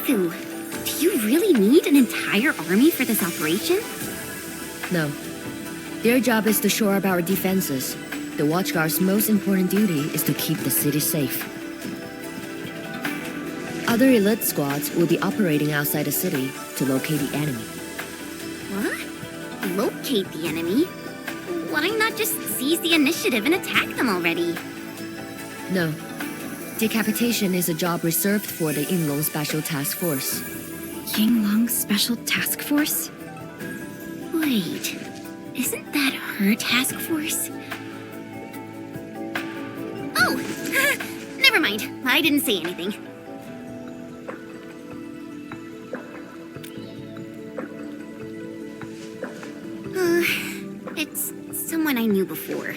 Shifu, do you really need an entire army for this operation? No. Their job is to shore up our defenses. The Watchguard's most important duty is to keep the city safe. Other elite squads will be operating outside the city to locate the enemy. What? Locate the enemy? Why not just seize the initiative and attack them already? No. Decapitation is a job reserved for the Yinglong Special Task Force. Yinglong Special Task Force? Wait, isn't that her task force? Oh! Never mind, I didn't say anything. It's someone I knew before.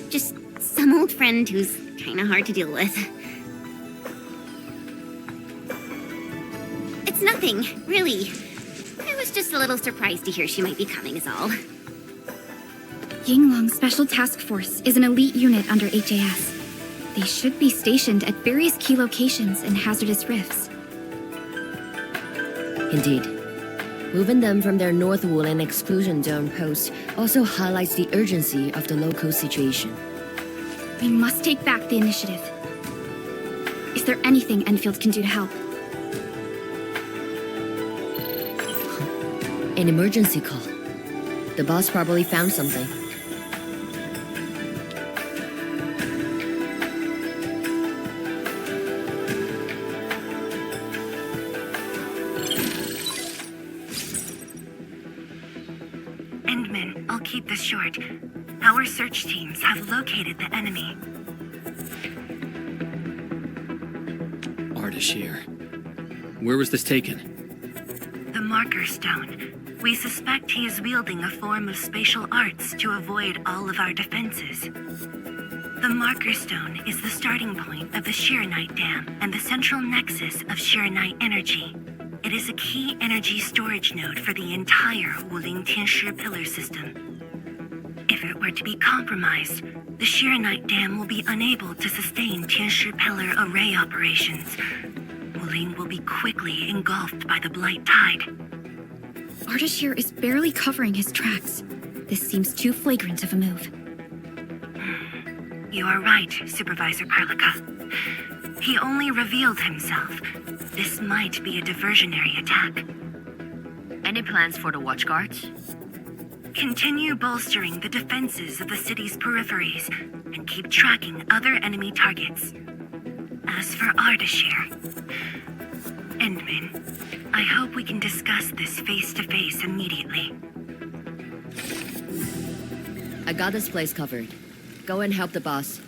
Just some old friend who's kinda hard to deal with. It's nothing, really. I was just a little surprised to hear she might be coming is all. Yinglong Special Task Force is an elite unit under HAS. They should be stationed at various key locations in hazardous rifts. Indeed. Moving them from their North Woolen exclusion zone post also highlights the urgency of the local situation. We must take back the initiative. Is there anything Enfield can do to help? An emergency call. The boss probably found something. Endman, I'll keep this short. Our search teams have located the enemy. Ardashir. Where was this taken? The Marker Stone. We suspect he is wielding a form of spatial arts to avoid all of our defenses. The Marker Stone is the starting point of the Sheernite Dam and the central nexus of Sheernite energy. It is a key energy storage node for the entire Wuling Tianshi pillar system. If it were to be compromised, the Sheernite Dam will be unable to sustain Tianshi pillar array operations. Wuling will be quickly engulfed by the Blight Tide. Ardashir is barely covering his tracks. This seems too flagrant of a move. You are right, Supervisor Parlica. He only revealed himself. This might be a diversionary attack. Any plans for the Watchguards? Continue bolstering the defenses of the city's peripheries and keep tracking other enemy targets. As for Ardashir, Endman, I hope we can discuss this face-to-face immediately. I got this place covered. Go and help the boss.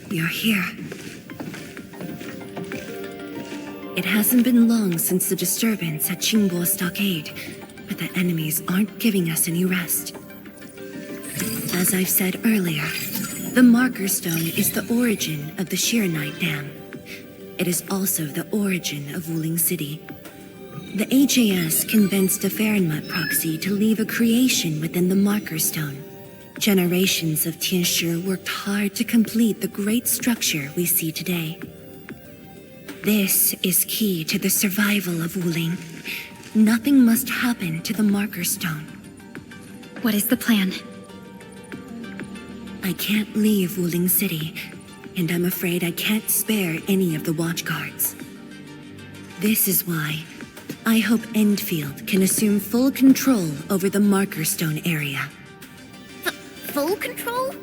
You're here. It hasn't been long since the disturbance at Qingbo Stockade, but the enemies aren't giving us any rest. As I've said earlier, the Marker Stone is the origin of the Sheernite Dam. It is also the origin of Wuling City. The HAS convinced a Fahrenheit proxy to leave a creation within the Marker Stone. Generations of Tianshi worked hard to complete the great structure we see today. This is key to the survival of Wuling. Nothing must happen to the marker stone. What is the plan? I can't leave Wuling City, and I'm afraid I can't spare any of the watch guards. This is why I hope Endfield can assume full control over the marker stone area. Full control?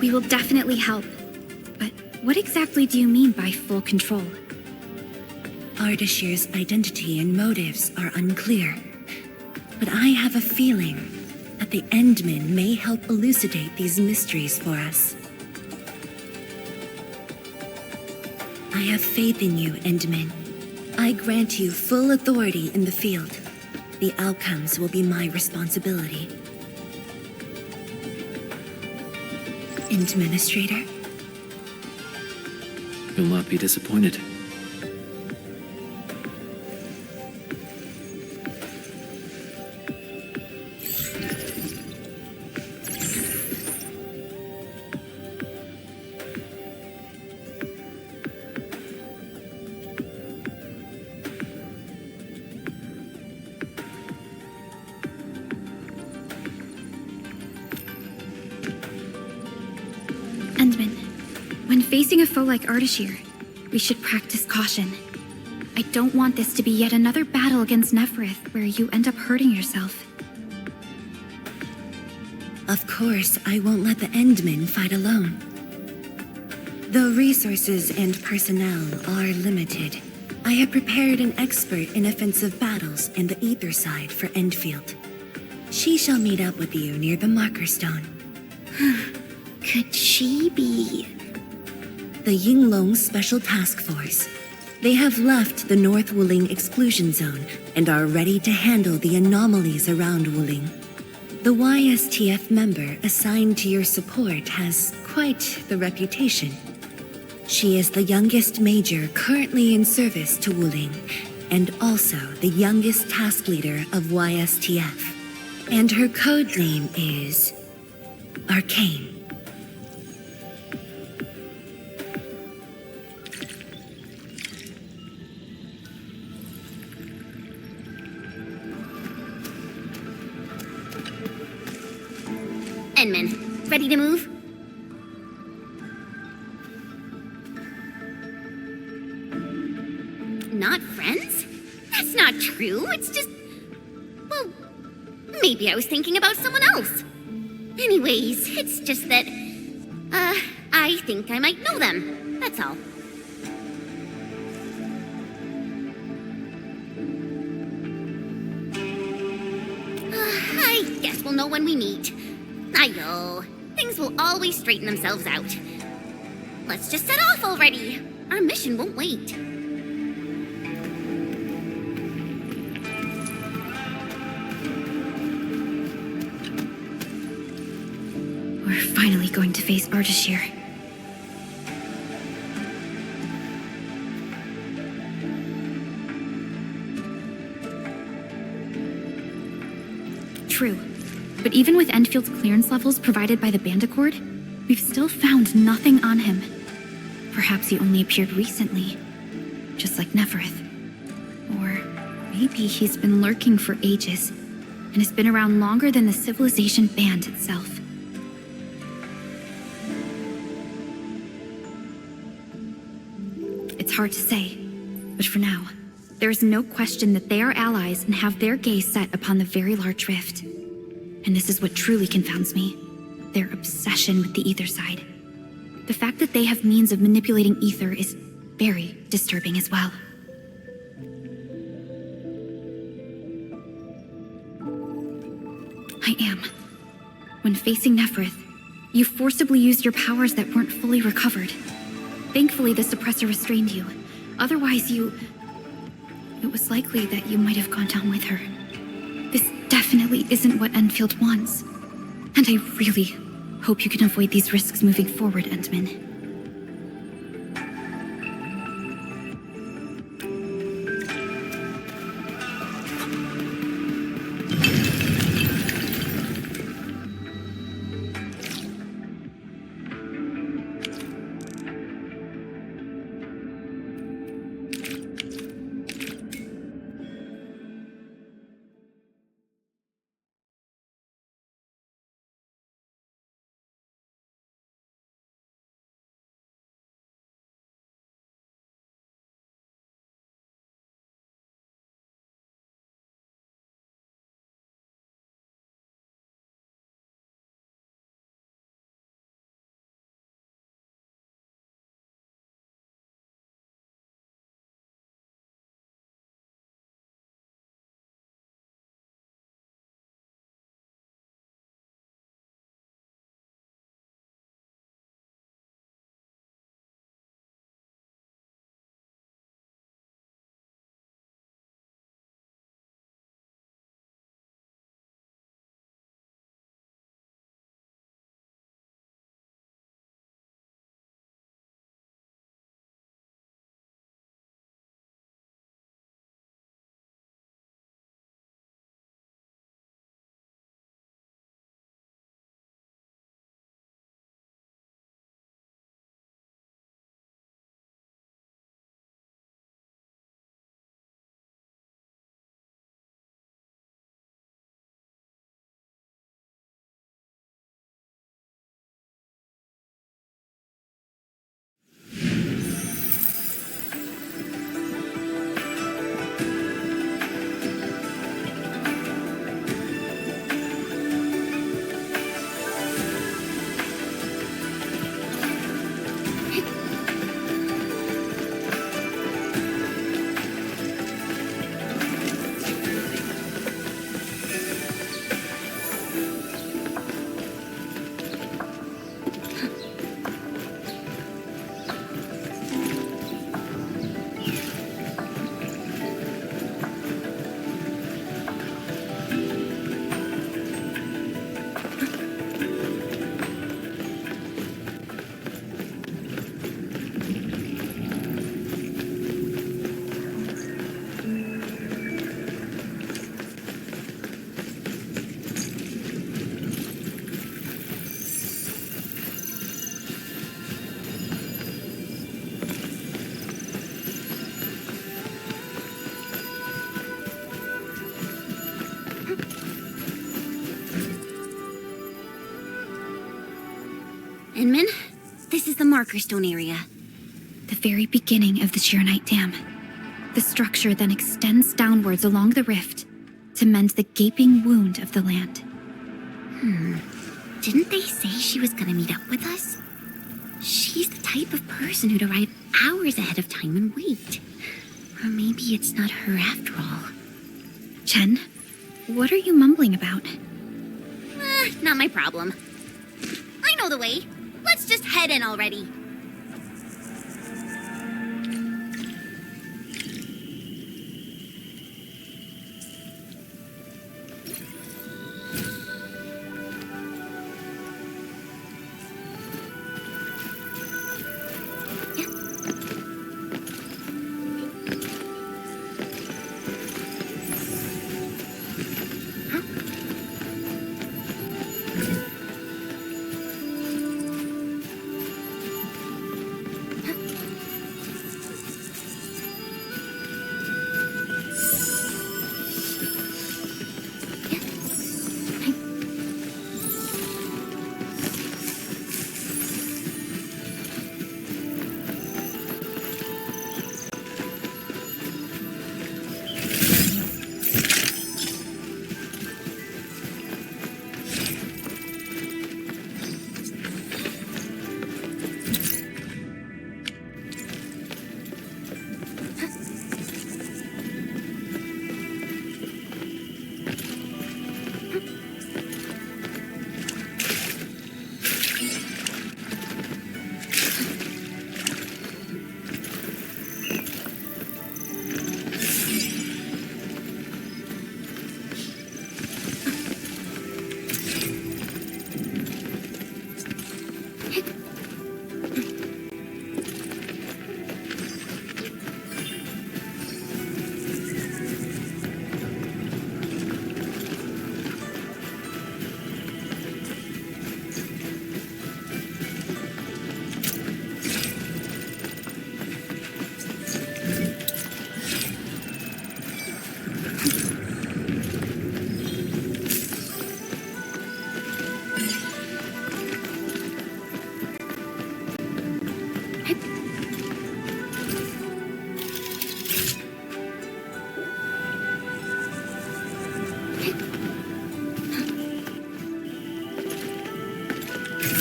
We will definitely help. But what exactly do you mean by full control? Ardashir's identity and motives are unclear, but I have a feeling that the Endmen may help elucidate these mysteries for us. I have faith in you, Endmen. I grant you full authority in the field. The outcomes will be my responsibility. Administrator? You'll not be disappointed. Endman, when facing a foe like Ardashir, we should practice caution. I don't want this to be yet another battle against Neferith where you end up hurting yourself. Of course, I won't let the Endmen fight alone. Though resources and personnel are limited, I have prepared an expert in offensive battles in the Ether side for Endfield. She shall meet up with you near the marker stone. Could she be... The Yinglong Special Task Force. They have left the North Wuling exclusion zone and are ready to handle the anomalies around Wuling. The YSTF member assigned to your support has quite the reputation. She is the youngest major currently in service to Wuling, and also the youngest task leader of YSTF. And her code name is... Arcane. Endman, ready to move? Not friends? That's not true. It's just... Well, maybe I was thinking about someone else. Anyways, it's just that... I think I might know them. That's all. I guess we'll know when we meet. I know. Things will always straighten themselves out. Let's just set off already. Our mission won't wait. We're finally going to face Ardashir. True. But even with Enfield's clearance levels provided by the Bandicord, we've still found nothing on him. Perhaps he only appeared recently, just like Neferith. Or maybe he's been lurking for ages, and has been around longer than the civilization band itself. It's hard to say, but for now, there is no question that they are allies and have their gaze set upon the very large rift. And this is what truly confounds me. Their obsession with the ether side. The fact that they have means of manipulating ether is very disturbing as well. I am. When facing Neferith, you forcibly used your powers that weren't fully recovered. Thankfully, the suppressor restrained you. Otherwise, it was likely that you might have gone down with her. This definitely isn't what Enfield wants. And I really hope you can avoid these risks moving forward, Endman. Inman, this is the marker stone area. The very beginning of the Arknight Dam. The structure then extends downwards along the rift to mend the gaping wound of the land. Didn't they say she was gonna meet up with us? She's the type of person who'd arrive hours ahead of time and wait. Or maybe it's not her after all. Chen, what are you mumbling about? Not my problem. I know the way. Let's just head in already.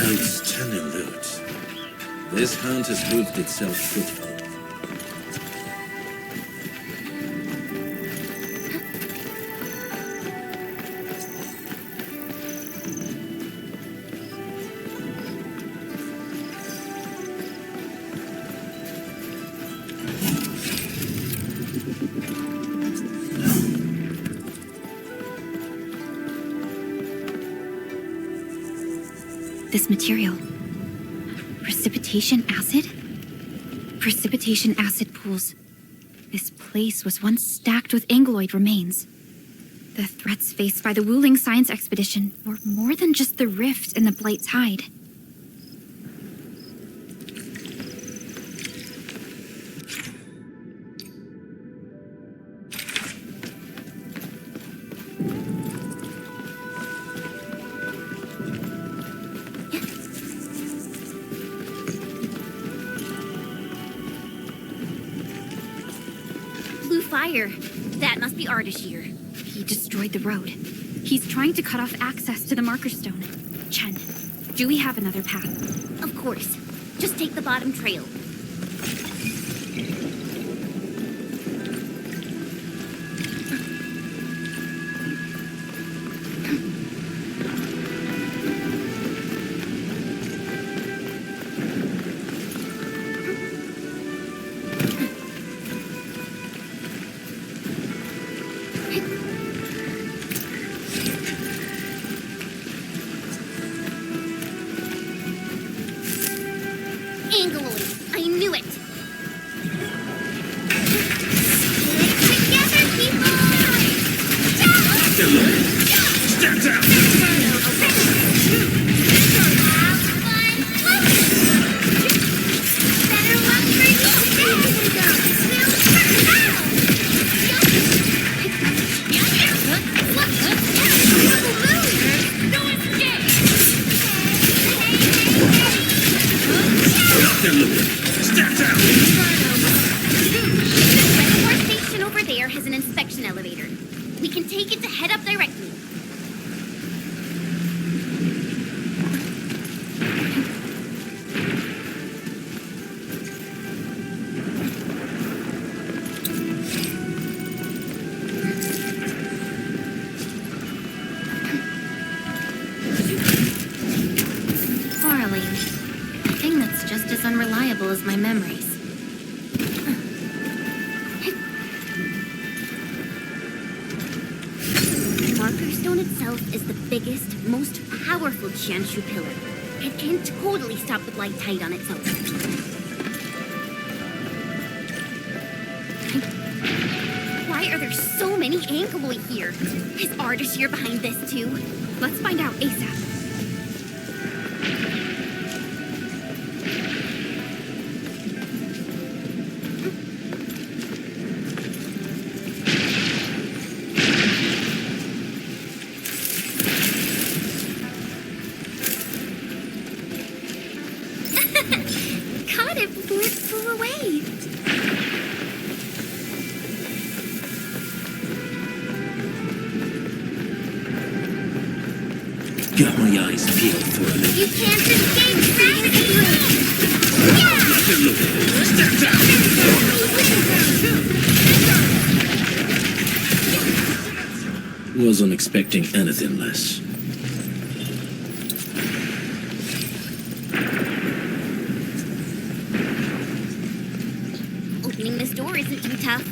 Outstanding loot. This hunt has proved itself fruitful. This material. Precipitation acid? Precipitation acid pools. This place was once stacked with angeloid remains. The threats faced by the Wuling science expedition were more than just the rift and the Blight Tide. Fire. That must be Ardashir. He destroyed the road. He's trying to cut off access to the marker stone. Chen, do we have another path? Of course. Just take the bottom trail. I They're looking. Step down! The reservoir station over there has an inspection elevator. We can take it to head up directly. Quarreling. A thing that's just as unreliable as my memories. The marker stone itself is the biggest, most powerful Qianshu pillar. It can totally stop the blight tide on its own. Why are there so many Angeloi here? Is Ardashir behind this too? Let's find out ASAP. Caught it before it flew away. Got my eyes peeled for a minute. You can't escape gravity! Yeah! They're looking. Step down! Wasn't expecting anything less. Opening this door isn't too tough.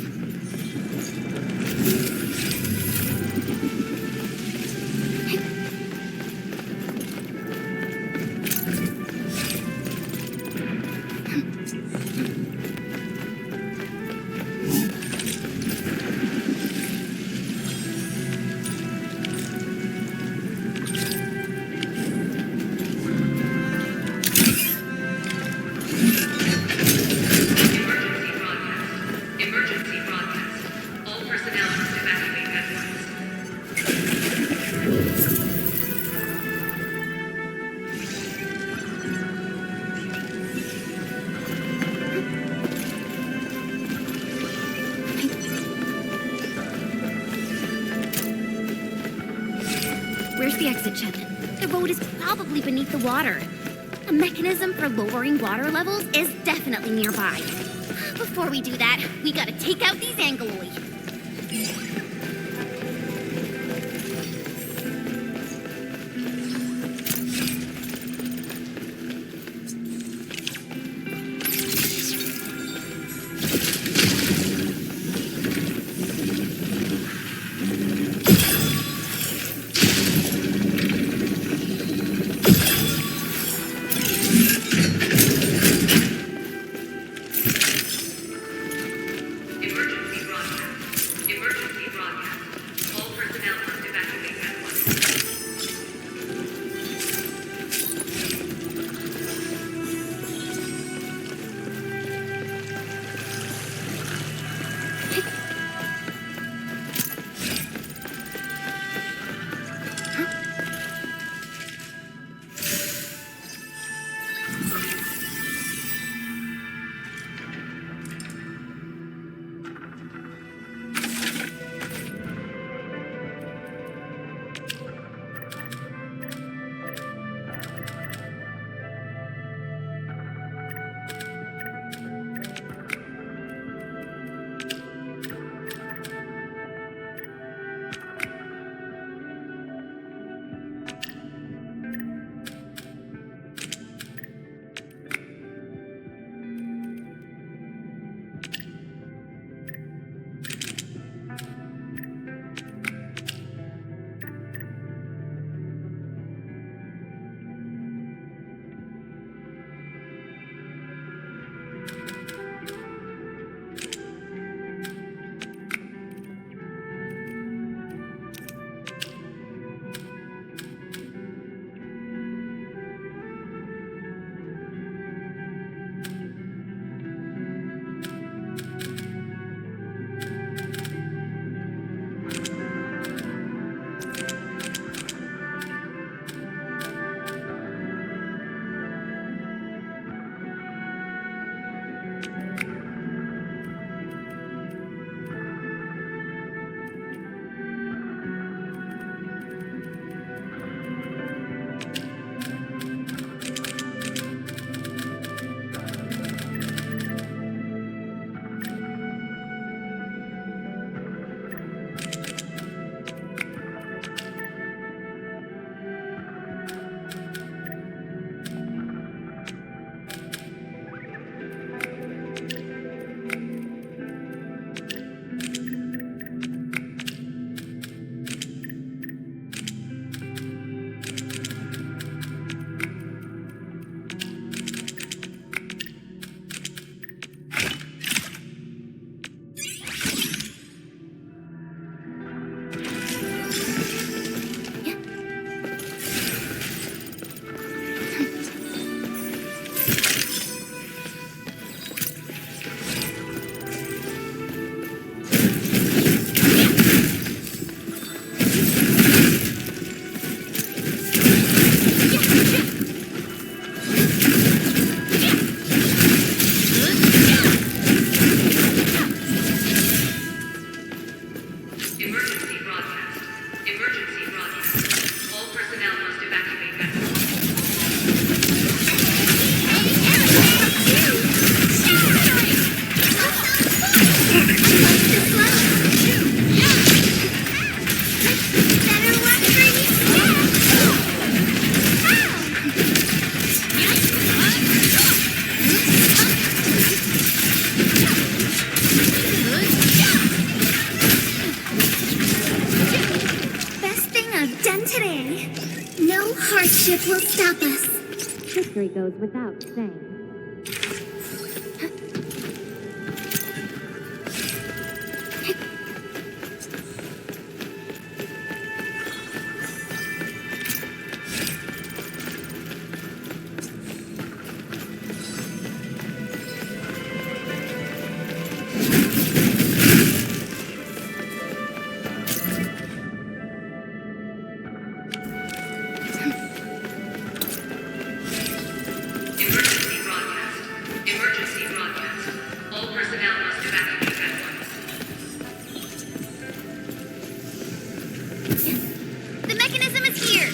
Emergency broadcast. All personnel must evacuate at once. Where's the exit, Chen? The road is probably beneath the water. A mechanism for lowering water levels is definitely nearby. Before we do that, we gotta take out these Angeloi. Emergency broadcast. Emergency magic will stop us. History goes without saying. Emergency broadcast. Emergency broadcast. All personnel must evacuate at once. The mechanism is here.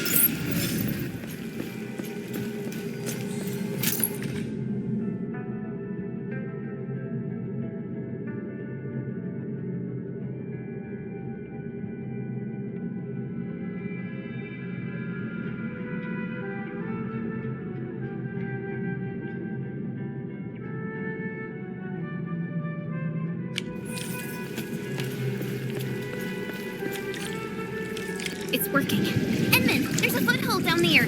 It's working. Edmund, there's a foothold down there.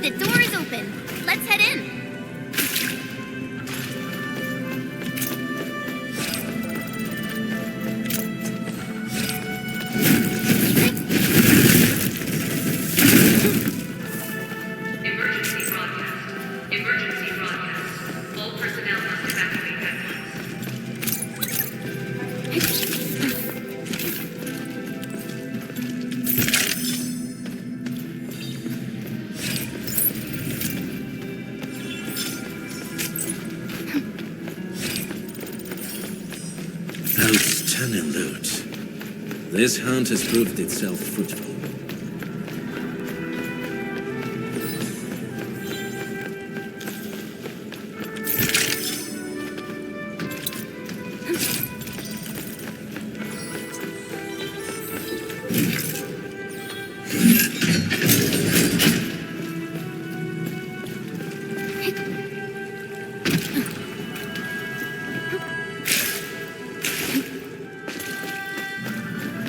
The door is open. Let's head in. Emergency broadcast. Emergency broadcast. All personnel must evacuate at once. Outstanding loot. This hunt has proved itself fruitful.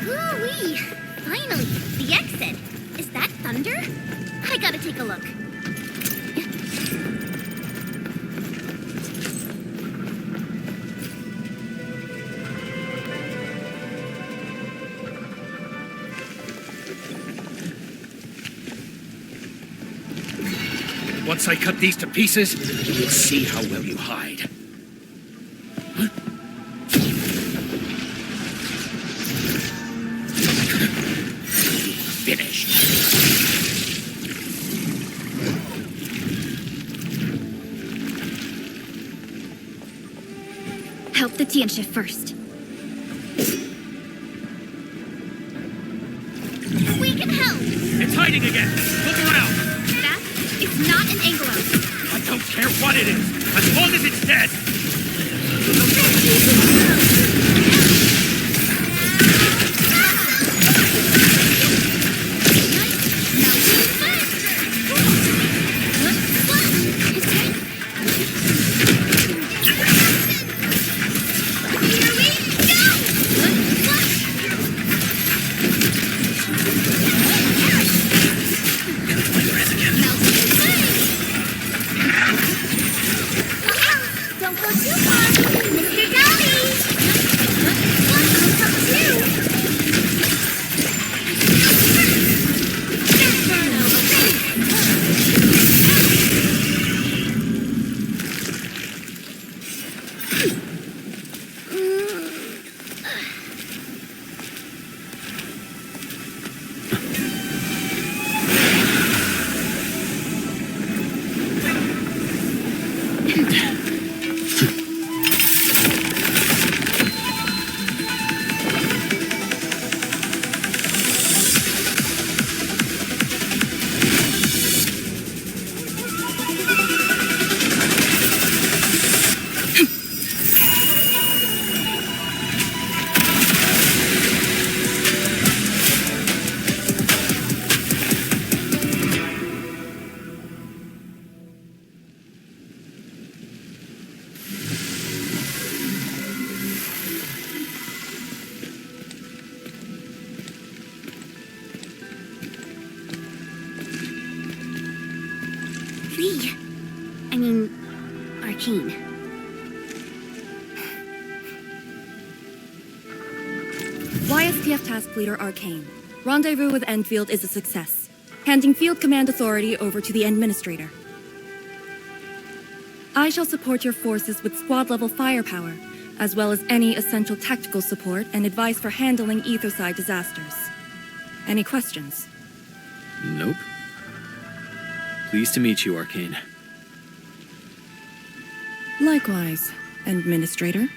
Ooh-wee! Finally, the exit. Is that thunder? I gotta take a look. Once I cut these to pieces, you'll see how well you hide. Finished. Help the Tian shift first. We can help! It's hiding again. Look around. That is not an Anglo. I don't care what it is, as long as it's dead. Don't go too far, Mr. Dolly! Arcane. YSTF Task Leader Arcane. Rendezvous with Endfield is a success. Handing field command authority over to the Administrator. I shall support your forces with squad-level firepower, as well as any essential tactical support and advice for handling Etherside disasters. Any questions? Nope. Pleased to meet you, Arcane. Likewise, Administrator.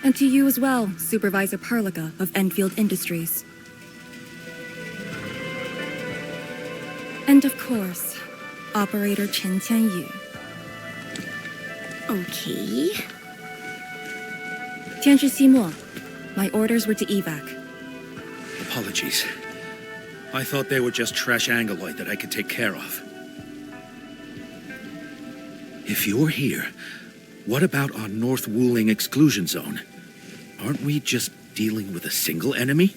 And to you as well, Supervisor Perlica of Enfield Industries. And of course, Operator Chen Tianyu. Okay. Tianshi Simo, my orders were to evac. Apologies. I thought they were just trash angoloid that I could take care of. If you're here, what about our North Wuling exclusion zone? Aren't we just dealing with a single enemy?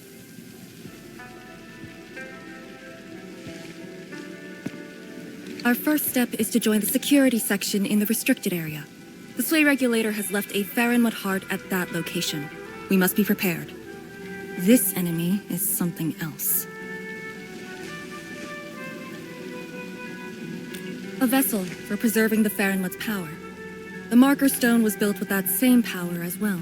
Our first step is to join the security section in the restricted area. The Sway Regulator has left a Farinmud heart at that location. We must be prepared. This enemy is something else. A vessel for preserving the Farinmud's power. The marker stone was built with that same power as well.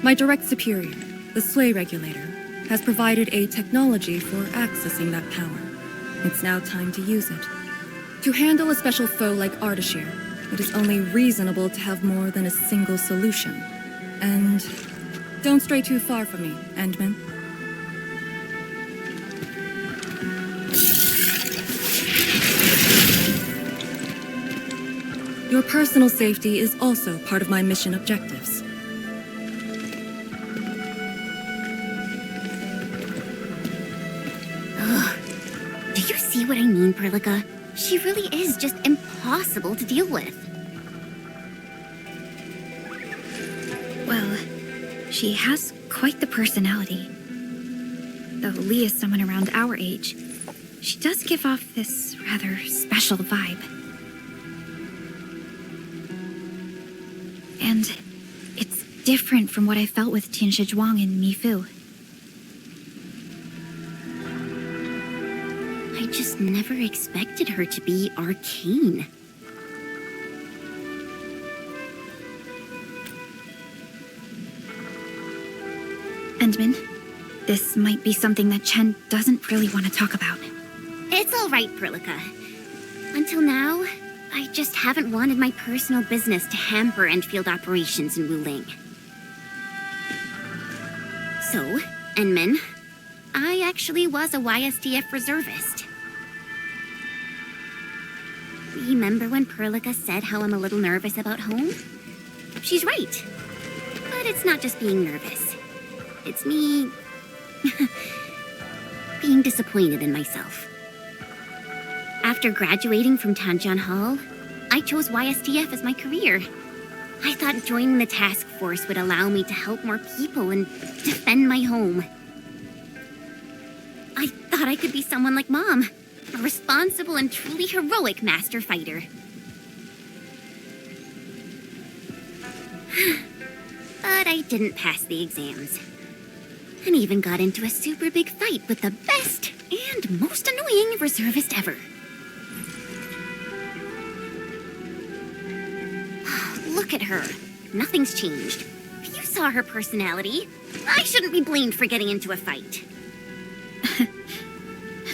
My direct superior, the Sway Regulator, has provided a technology for accessing that power. It's now time to use it. To handle a special foe like Ardashir, it is only reasonable to have more than a single solution. And don't stray too far from me, Endman. Your personal safety is also part of my mission objectives. Do you see what I mean, Perlica? She really is just impossible to deal with. Well, she has quite the personality. Though Lee is someone around our age, she does give off this rather special vibe. And it's different from what I felt with Tianshi Zhuang and Mi Fu. I just never expected her to be arcane. Endman, this might be something that Chen doesn't really want to talk about. It's all right, Perlica. Until now, I just haven't wanted my personal business to hamper Endfield operations in Wuling. So, Enman, I actually was a YSTF reservist. Remember when Perlica said how I'm a little nervous about home? She's right. But it's not just being nervous. It's me... being disappointed in myself. After graduating from Tanjian Hall, I chose YSTF as my career. I thought joining the task force would allow me to help more people and defend my home. I thought I could be someone like Mom, a responsible and truly heroic master fighter. But I didn't pass the exams. And even got into a super big fight with the best and most annoying reservist ever. Look at her. Nothing's changed. You saw her personality. I shouldn't be blamed for getting into a fight.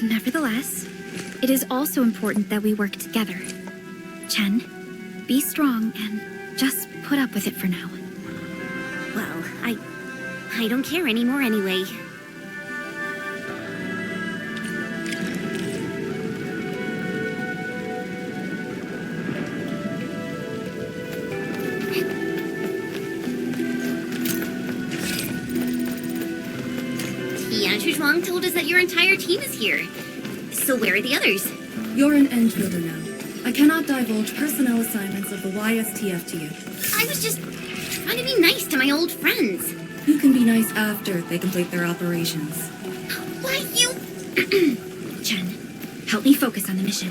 Nevertheless, it is also important that we work together. Chen, be strong and just put up with it for now. Well, I don't care anymore anyway. Tianshi Zhuang told us that your entire team is here. So where are the others? You're an Endfielder now. I cannot divulge personnel assignments of the YSTF to you. I was just trying to be nice to my old friends. You can be nice after they complete their operations. Why, you... Chen, help me focus on the mission.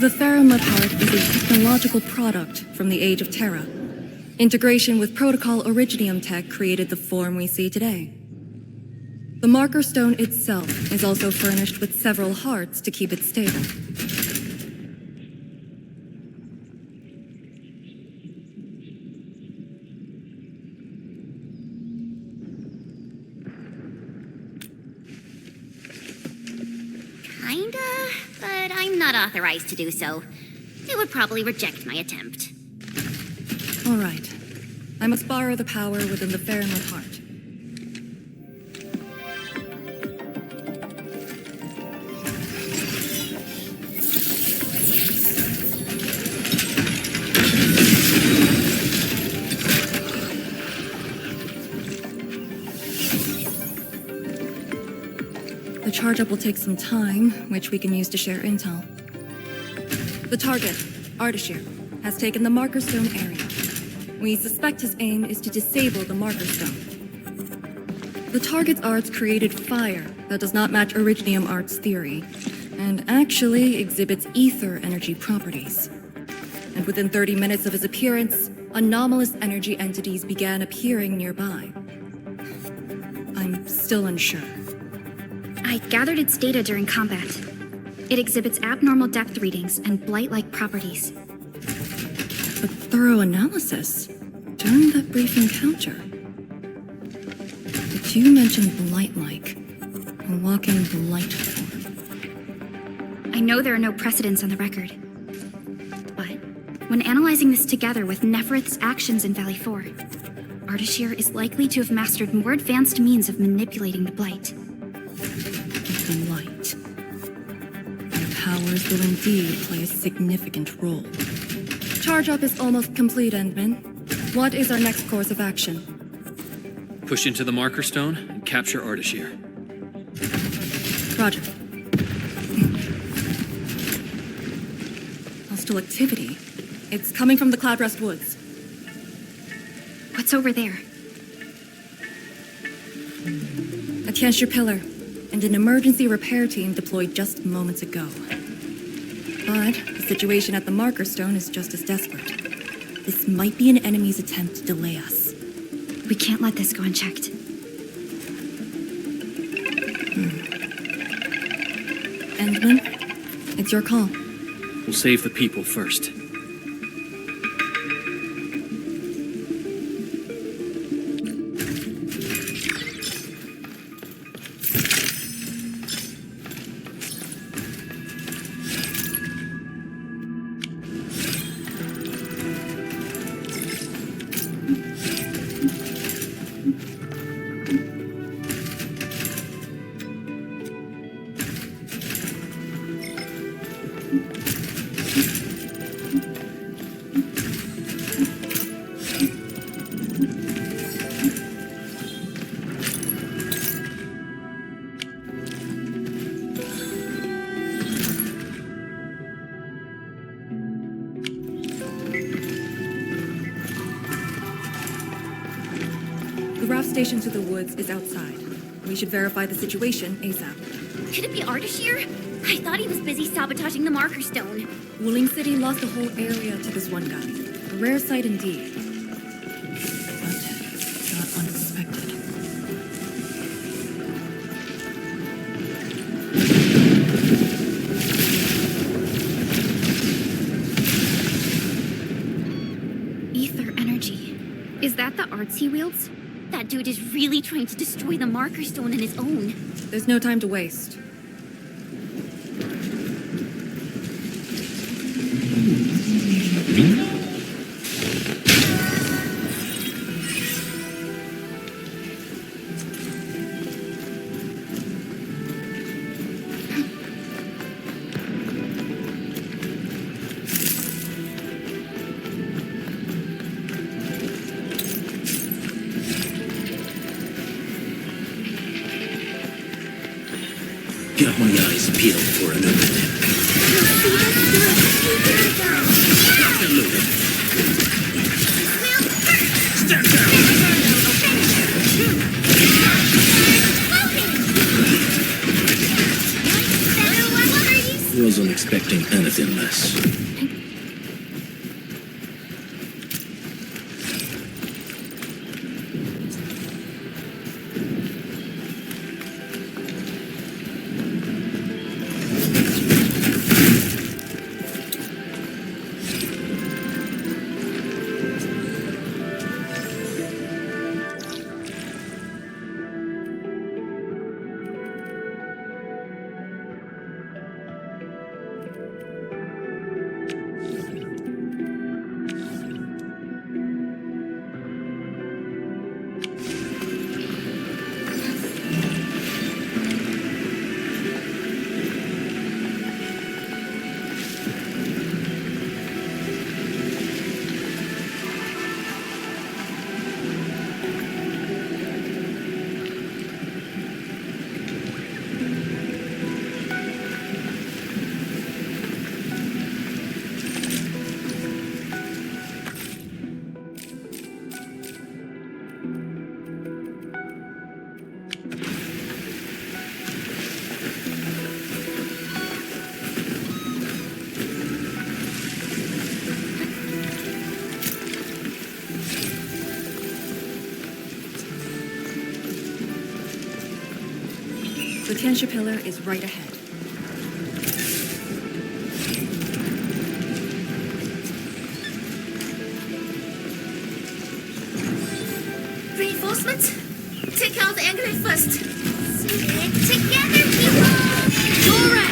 The Faramut heart is a technological product from the Age of Terra. Integration with Protocol Originium tech created the form we see today. The Marker Stone itself is also furnished with several hearts to keep it stable. Kinda, but I'm not authorized to do so. It would probably reject my attempt. All right. I must borrow the power within the Faramut heart. The charge-up will take some time, which we can use to share intel. The target, Ardashir, has taken the Marker Stone area. We suspect his aim is to disable the Marker Stone. The target's arts created fire that does not match Originium Art's theory, and actually exhibits ether energy properties. And within 30 minutes of his appearance, anomalous energy entities began appearing nearby. I'm still unsure. I gathered its data during combat. It exhibits abnormal depth readings and blight-like properties. A thorough analysis during that brief encounter. But you mentioned blight-like, a walking blight form. I know there are no precedents on the record. But when analyzing this together with Neferith's actions in Valley 4, Ardashir is likely to have mastered more advanced means of manipulating the blight. Blight. Their powers will indeed play a significant role. Charge-up is almost complete, Endman. What is our next course of action? Push into the Marker Stone and capture Ardashir. Roger. Hostile activity. It's coming from the Cloudrest Woods. What's over there? A Tianshi pillar, and an emergency repair team deployed just moments ago. But the situation at the Marker Stone is just as desperate. This might be an enemy's attempt to delay us. We can't let this go unchecked. Endman, it's your call. We'll save the people first. The raft station to the woods is outside. We should verify the situation ASAP. Could it be Ardashir? I thought he was busy sabotaging the Marker Stone. Wuling City lost the whole area to this one guy. A rare sight indeed. But not unexpected. Ether energy. Is that the arts he wields? That dude is really trying to destroy the Marker Stone on his own. There's no time to waste. Got my eyes peeled for an opening. Stand down! Was wasn't expecting anything less. The Tianxia pillar is right ahead. Reinforcements? Take out the anchor first. Stick together, people! Dora!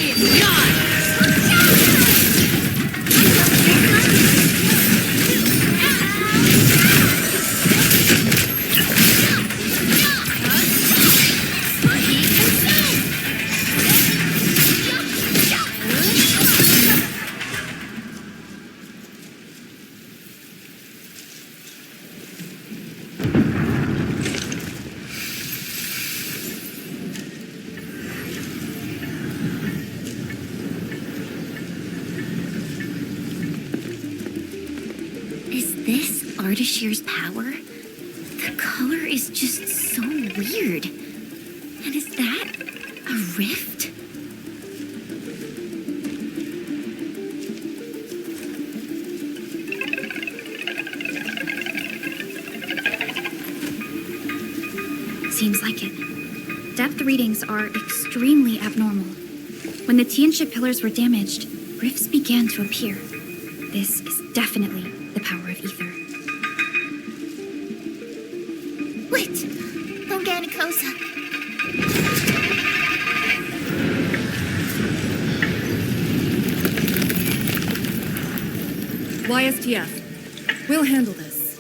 It's yours! Is this Ardashir's power? The color is just so weird. And is that a rift? Seems like it. Depth readings are extremely abnormal. When the Tianxia pillars were damaged, rifts began to appear. This is definitely the power of ether. Wait! Don't get any closer. YSTF. We'll handle this.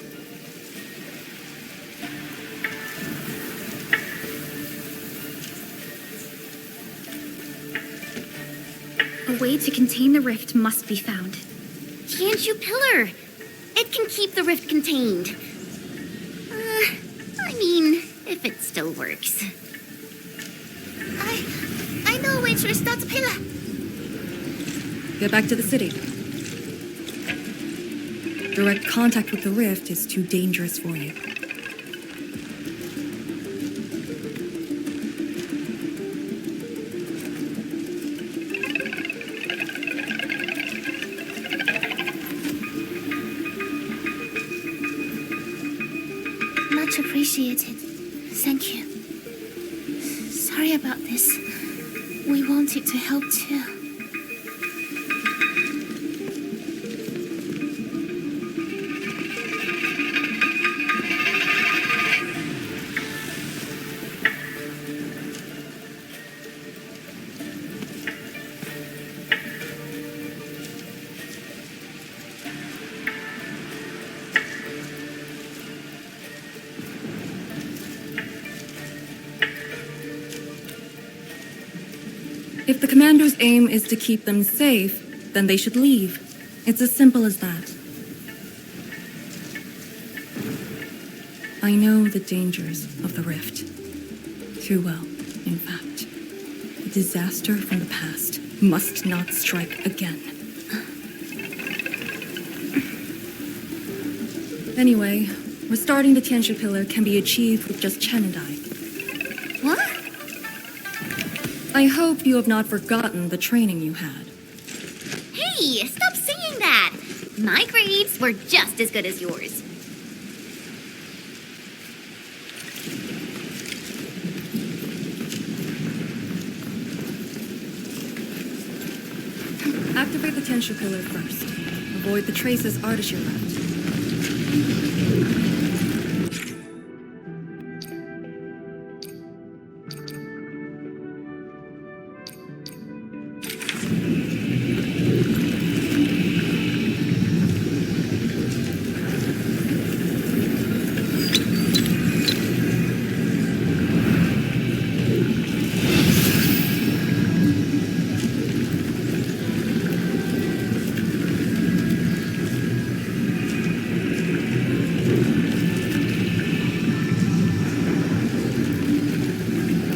A way to contain the rift must be found. Tianxia pillar! It can keep the rift contained. I mean, if it still works. I know a way to restart the pillar. Get back to the city. Direct contact with the rift is too dangerous for you. Much appreciated. Thank you. Sorry about this. We wanted to help too. If the commando's aim is to keep them safe, then they should leave. It's as simple as that. I know the dangers of the rift. Too well, in fact. The disaster from the past must not strike again. Anyway, restarting the Tianxia pillar can be achieved with just Chen and I. What? I hope you have not forgotten the training you had. Hey, stop saying that! My grades were just as good as yours. Activate the tensure pillar first. Avoid the traces Artisan left.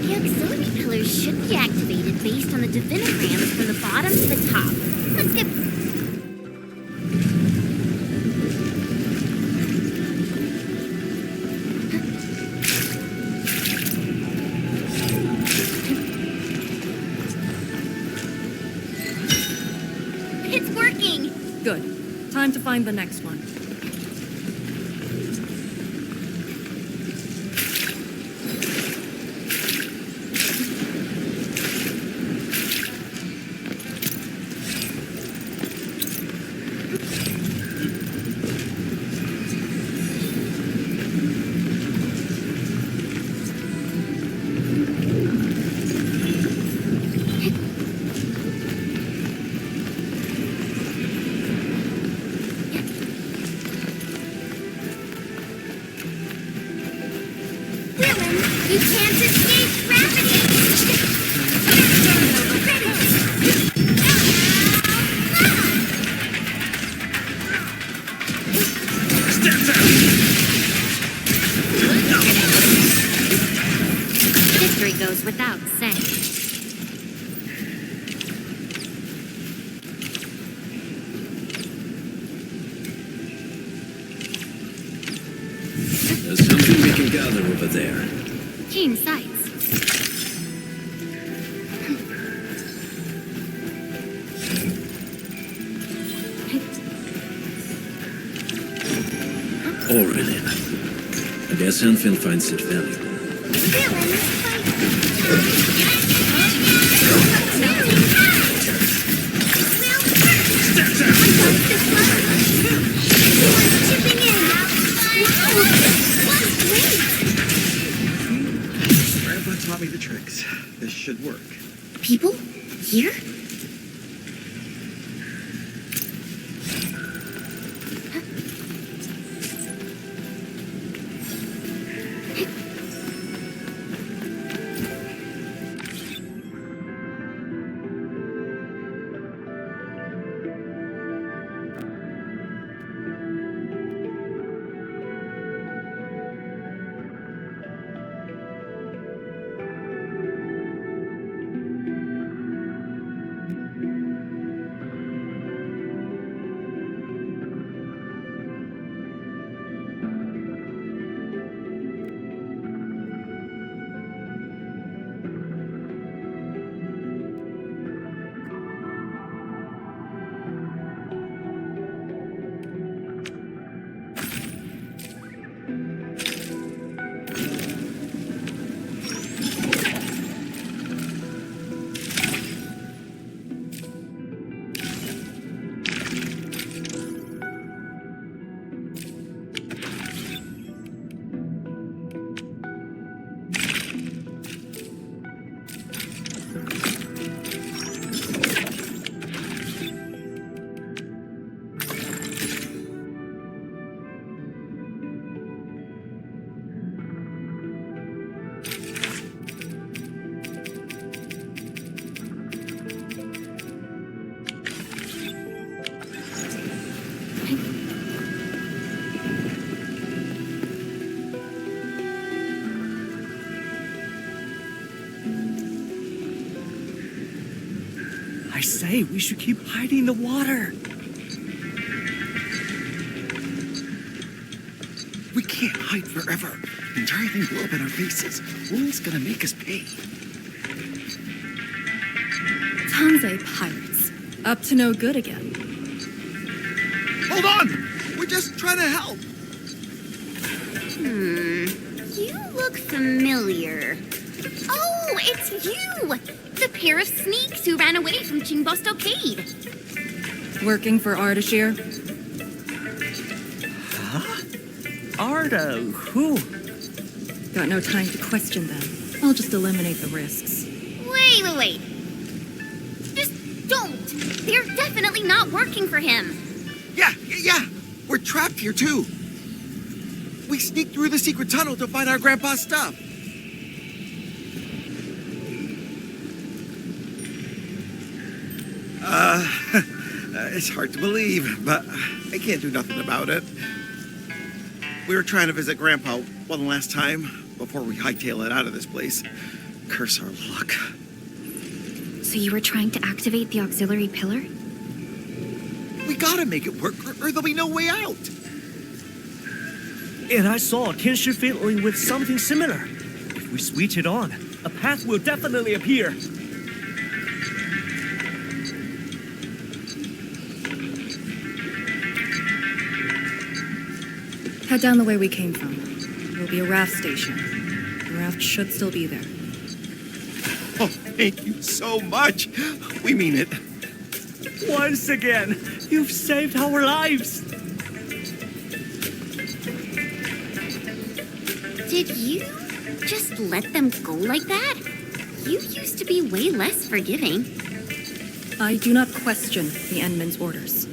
The auxiliary pillars should be activated based on the divinograms from the bottom to the top. Let's get... It's working! Good. Time to find the next one. Willem, you can't escape gravity! Victory goes without saying. There's something we can gather over there. Keen sights. Aurelin. I guess Endfield finds it valuable. Grandpa taught me the tricks. This should work. People? Here? I say, we should keep hiding the water. We can't hide forever. The entire thing blew up in our faces. Will's gonna make us pay. Tanzai pirates. Up to no good again. Hold on! We're just trying to help. You look familiar. Oh, it's you! The pair of sneaks who ran away from Chingbo Stockade. Working for Ardashir? Arda, who? Got no time to question them. I'll just eliminate the risks. Wait. Just don't. They're definitely not working for him. Yeah. We're trapped here, too. We sneaked through the secret tunnel to find our grandpa's stuff. It's hard to believe, but I can't do nothing about it. We were trying to visit Grandpa one last time before we hightail it out of this place. Curse our luck. So you were trying to activate the auxiliary pillar? We gotta make it work, or there'll be no way out. And I saw Tianshi fiddling with something similar. If we switch it on, a path will definitely appear. Head down the way we came from. There'll be a raft station. The raft should still be there. Oh, thank you so much. We mean it. Once again, you've saved our lives. Did you just let them go like that? You used to be way less forgiving. I do not question the Endman's orders.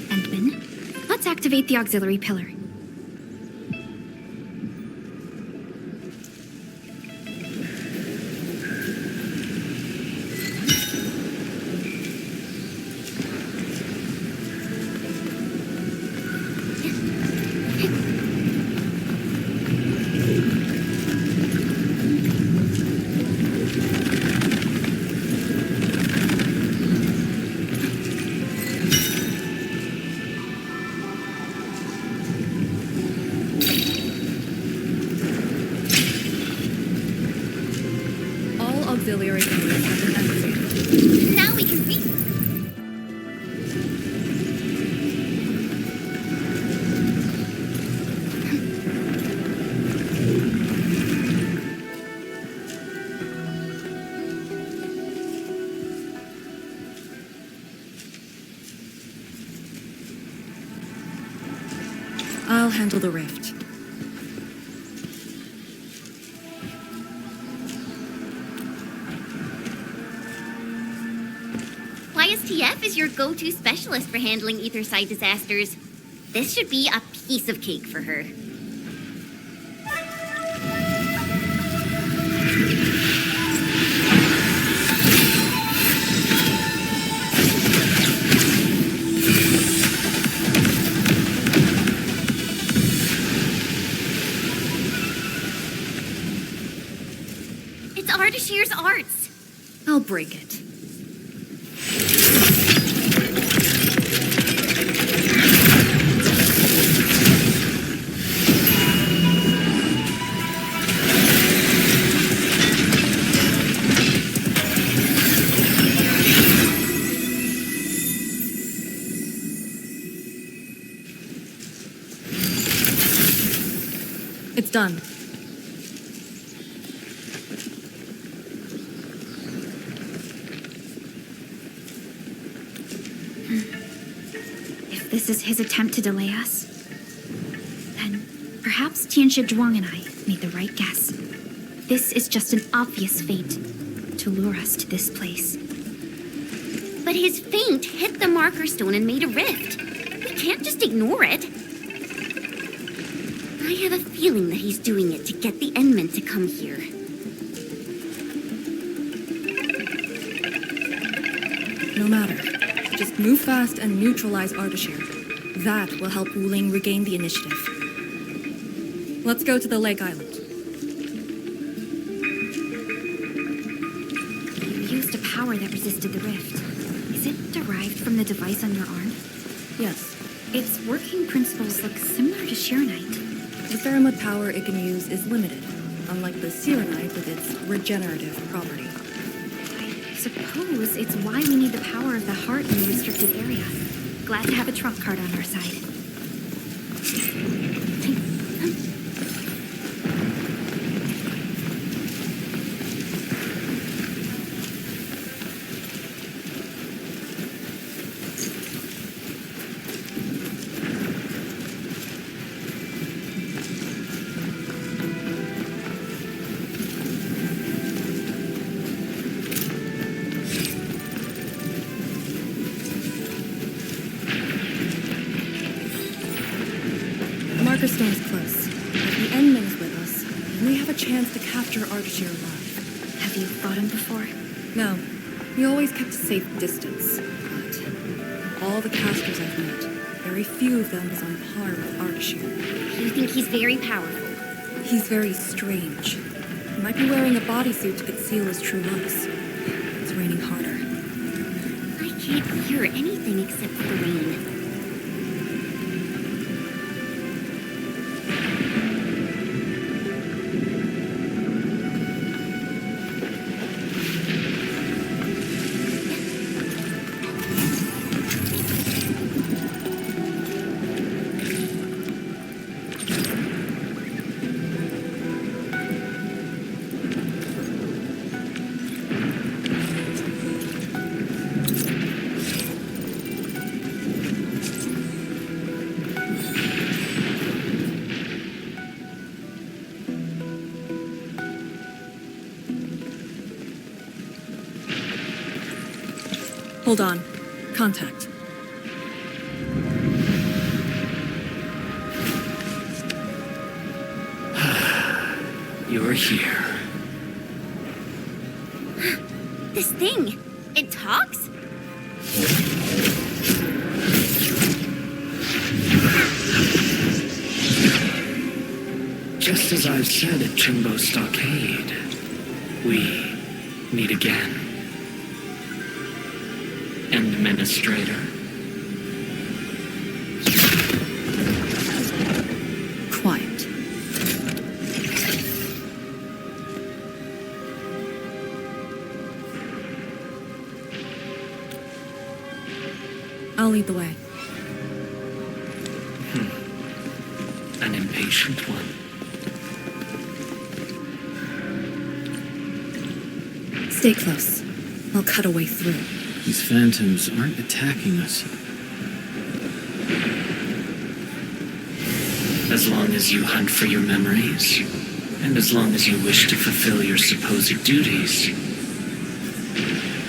Endman, let's activate the auxiliary pillar. Auxiliary pillars have been activated. Now we can read. I'll handle the rift. YSTF is your go-to specialist for handling ether-side disasters. This should be a piece of cake for her. It's Ardashir's arts. I'll break it. It's done. If this is his attempt to delay us, then perhaps Tianshi Zhuang and I made the right guess. This is just an obvious feint to lure us to this place. But his feint hit the marker stone and made a rift. We can't just ignore it. I have a feeling that he's doing it to get the Endmen to come here. No matter. Just move fast and neutralize Ardashir. That will help Wuling regain the initiative. Let's go to the Lake Island. You used a power that resisted the rift. Is it derived from the device on your arm? Yes. Its working principles look similar to Shironite. The thermite power it can use is limited. unlike the Serenite with its regenerative property. I suppose it's why we need the power of the heart in the restricted area. Glad to have a trump card on our side. The Markerstone is close. If the Endman is with us, then we have a chance to capture Ardashir alive. Have you fought him before? No, he always kept a safe distance. But all the casters I've met, very few of them is on par with Ardashir. You think he's very powerful? He's very strange. He might be wearing a bodysuit to conceal his true looks. It's raining harder. I can't hear anything except the rain. Hold on. Contact. You're here. This thing, it talks? Just as I've said at Chimbo Stockade, we meet again. Administrator. Quiet. I'll lead the way. An impatient one. Stay close. I'll cut a way through. These phantoms aren't attacking us. As long as you hunt for your memories, and as long as you wish to fulfill your supposed duties,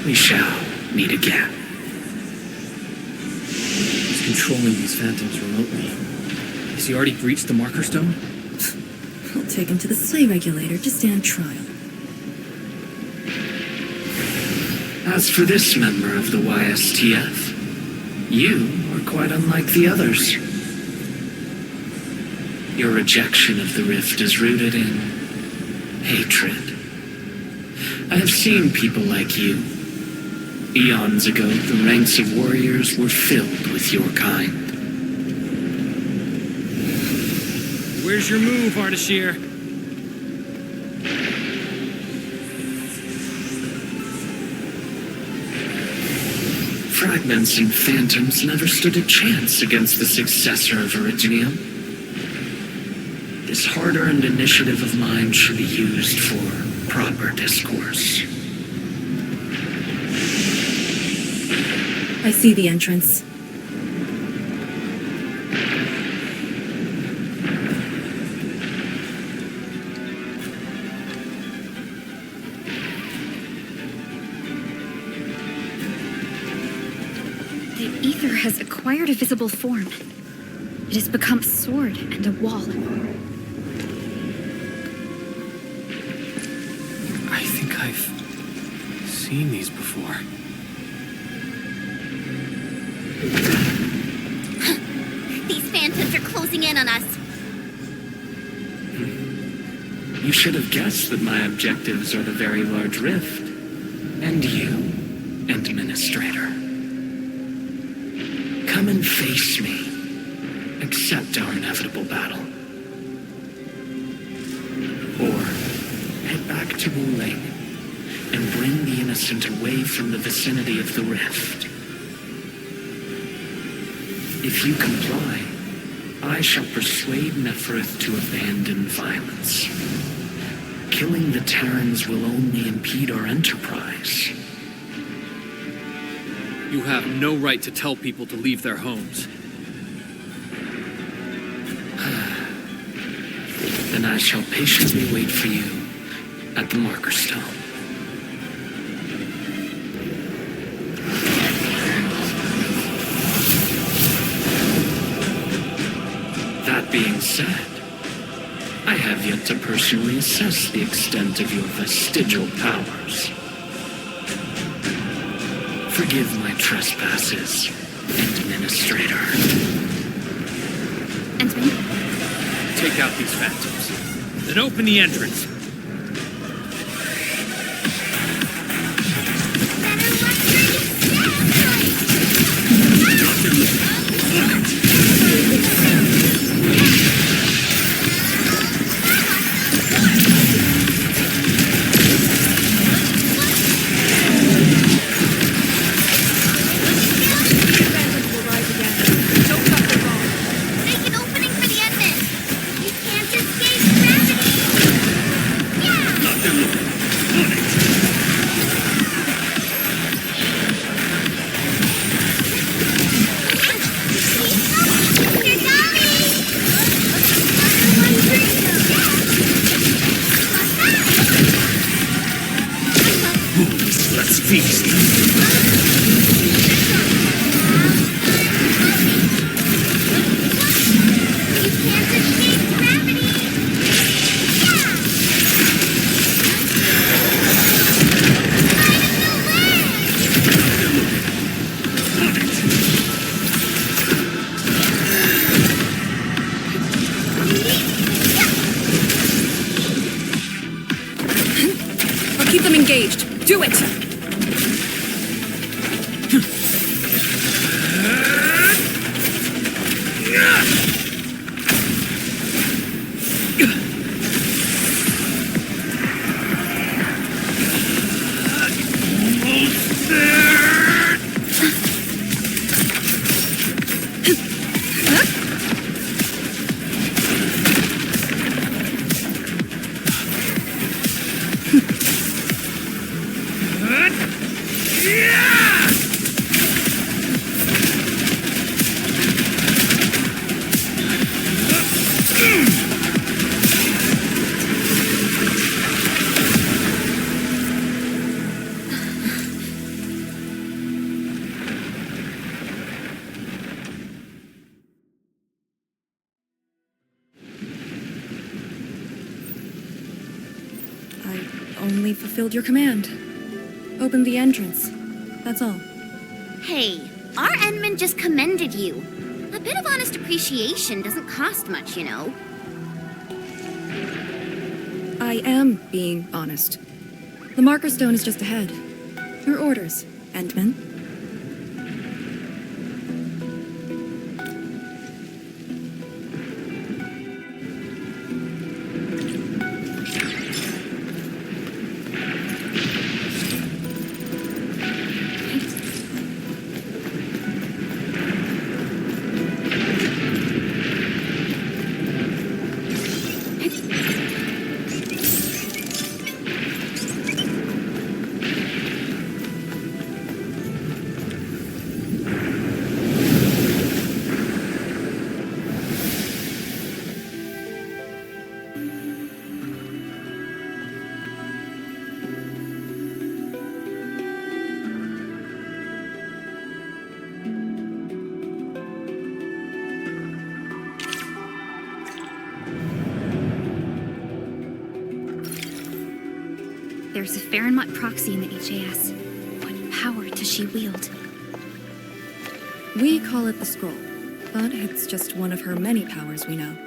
we shall meet again. He's controlling these phantoms remotely. Has he already breached the marker stone? I'll take him to the sleigh regulator to stand trial. As for this member of the YSTF, you are quite unlike the others. Your rejection of the rift is rooted in hatred. I have seen people like you. Eons ago, the ranks of warriors were filled with your kind. Where's your move, Ardashir? Fragments and phantoms never stood a chance against the successor of Originium. This hard-earned initiative of mine should be used for proper discourse. I see the entrance. The ether has acquired a visible form. It has become a sword and a wall. I think I've seen these before. These phantoms are closing in on us. You should have guessed that my objectives are the very large rift. And you, Administrator. Come and face me. Accept our inevitable battle. Or back to ruling and bring the innocent away from the vicinity of the rift. If you comply, I shall persuade Nefereth to abandon violence. Killing the Terrans will only impede our enterprise. You have no right to tell people to leave their homes. Then I shall patiently wait for you at the Marker Stone. That being said, I have yet to personally assess the extent of your vestigial powers. Forgive my trespasses, Administrator. Entman? Take out these phantoms, then open the entrance. Let's feast. I'll keep them engaged. Do it! Only fulfilled your command. Opened the entrance. That's all. Hey, our Endman just commended you. A bit of honest appreciation doesn't cost much, you know. I am being honest. The Marker Stone is just ahead. Your orders, Endman. There's a Farenmut proxy in the HAS. What power does she wield? We call it the Scroll, but it's just one of her many powers we know.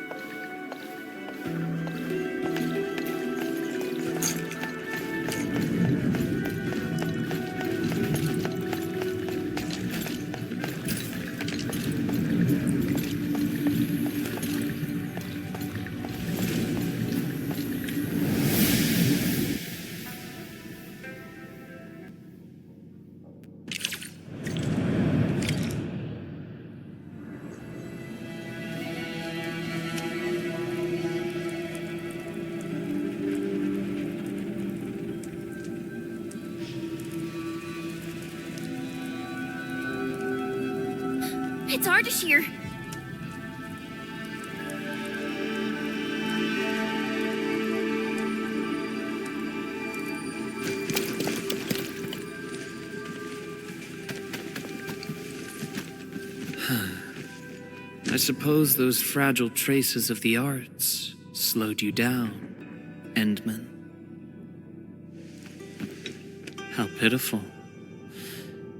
It's Ardashir. I suppose those fragile traces of the arts slowed you down, Endman. How pitiful.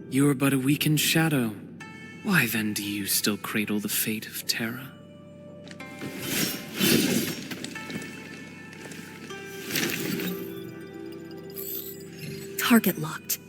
You are but a weakened shadow. Why then do you still cradle the fate of Terra? Target locked.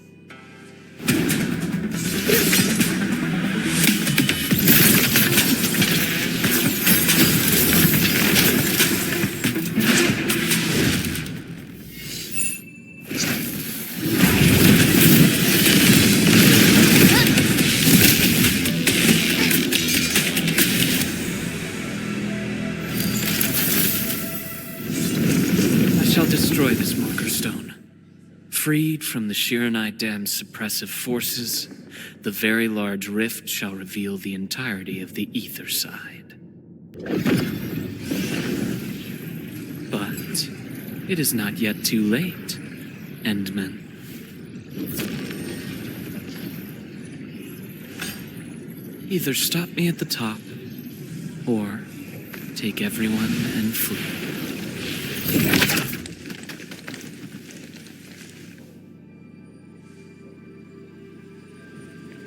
Destroy this marker stone. Freed from the Shiranai Dam's suppressive forces, the very large rift shall reveal the entirety of the ether side. But it is not yet too late, Endman. Either stop me at the top, or take everyone and flee.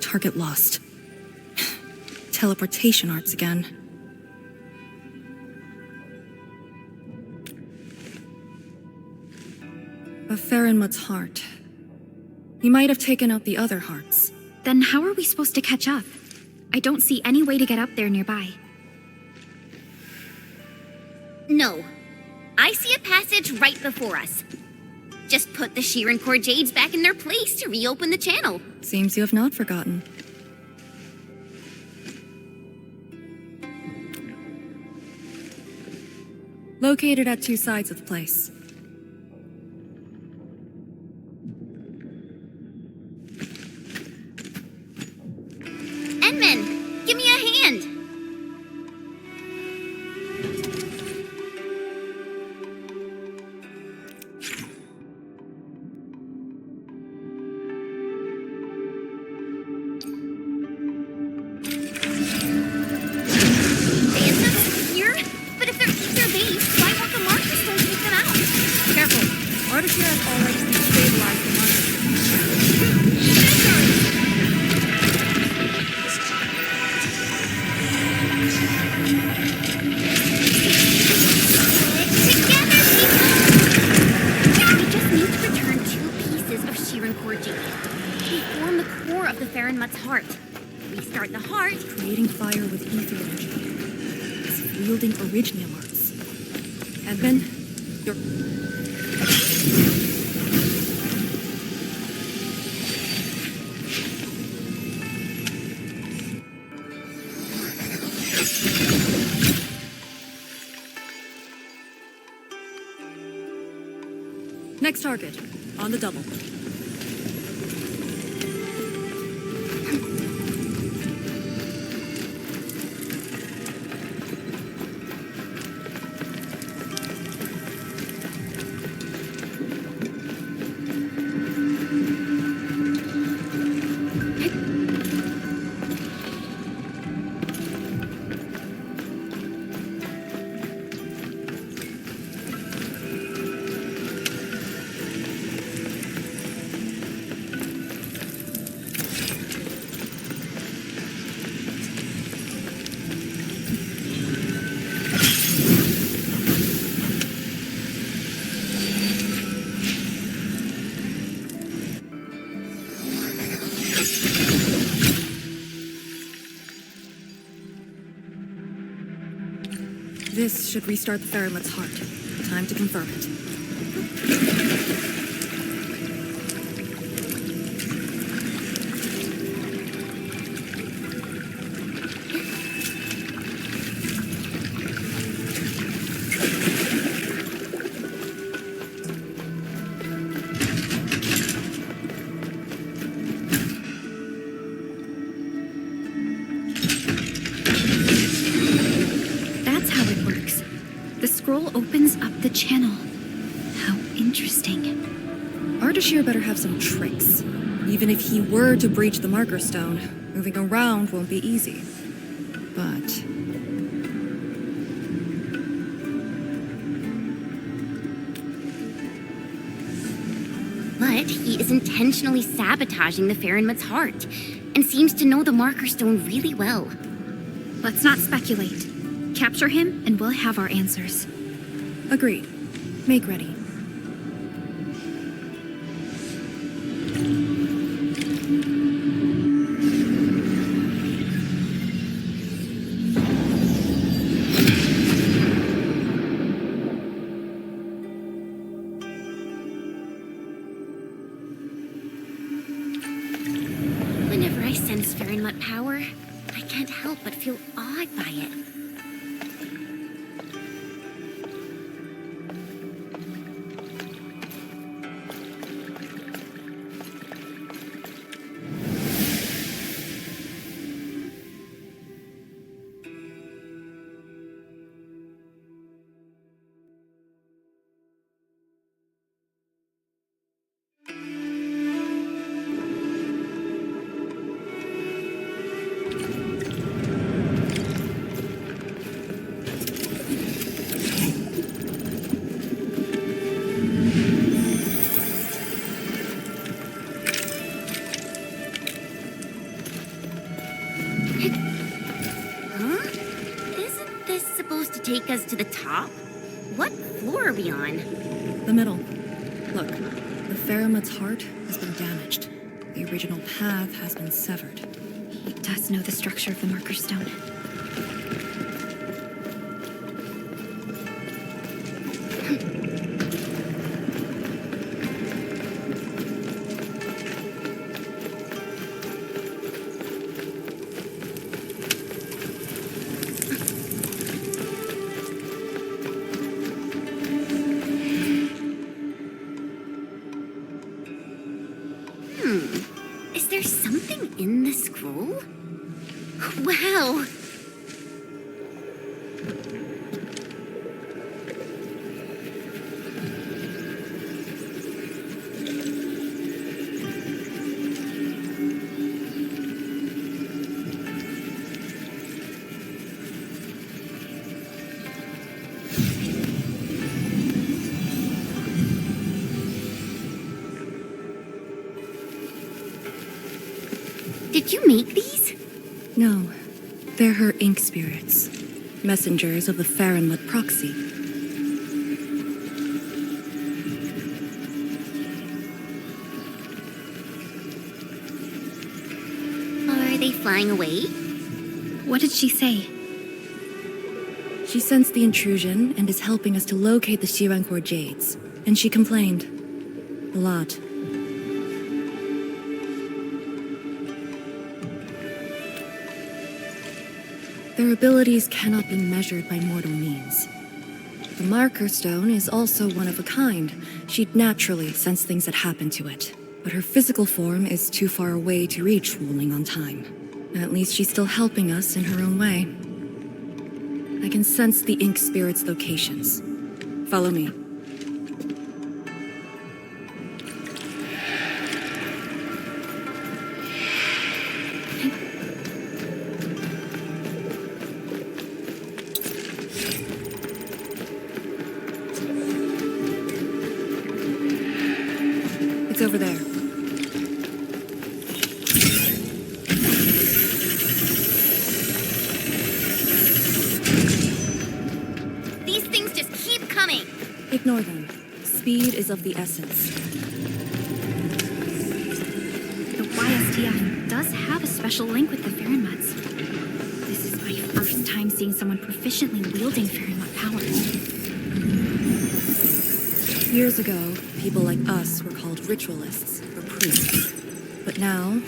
Target lost. Teleportation arts again. A Farinmut's heart. He might have taken out the other hearts. Then how are we supposed to catch up? I don't see any way to get up there nearby. No. I see a passage right before us. Just put the Shiran Core Jades back in their place to reopen the channel. Seems you have not forgotten. Located at two sides of the place. Endman, give me a hand. Originium arts. Edmund, you're... Next target, on the double. This should restart the Farinmut's heart. Time to confirm it. scroll opens up the channel. How interesting. Ardashir better have some tricks. Even if he were to breach the marker stone, moving around won't be easy. But he is intentionally sabotaging the Farinmut's heart, and seems to know the marker stone really well. Let's not speculate. Capture him, and we'll have our answers. agreed. Make ready. Whenever I sense Farinmut power, I can't help but feel awed by it. Take us to the top? What floor are we on? The middle. Look, the Farinmut's heart has been damaged. The original path has been severed. He does know the structure of the marker stone. Is there something in the scroll? Wow! Did you make these? No, they're her ink spirits, messengers of the Farinmut proxy. Are they flying away? What did she say? She sensed the intrusion and is helping us to locate the Shirankor Jades. And she complained. A lot. Their abilities cannot be measured by mortal means. The marker stone is also one of a kind. She'd naturally sense things that happen to it. But her physical form is too far away to reach ruling on time. At least she's still helping us in her own way. I can sense the ink spirit's locations. Follow me. It's over there. These things just keep coming. Ignore them. Speed is of the essence. The YSTF does have a special link with the Farinmuts. This is my first time seeing someone proficiently wielding Farinmut power. Years ago, people like us were called ritualists or priests. But now,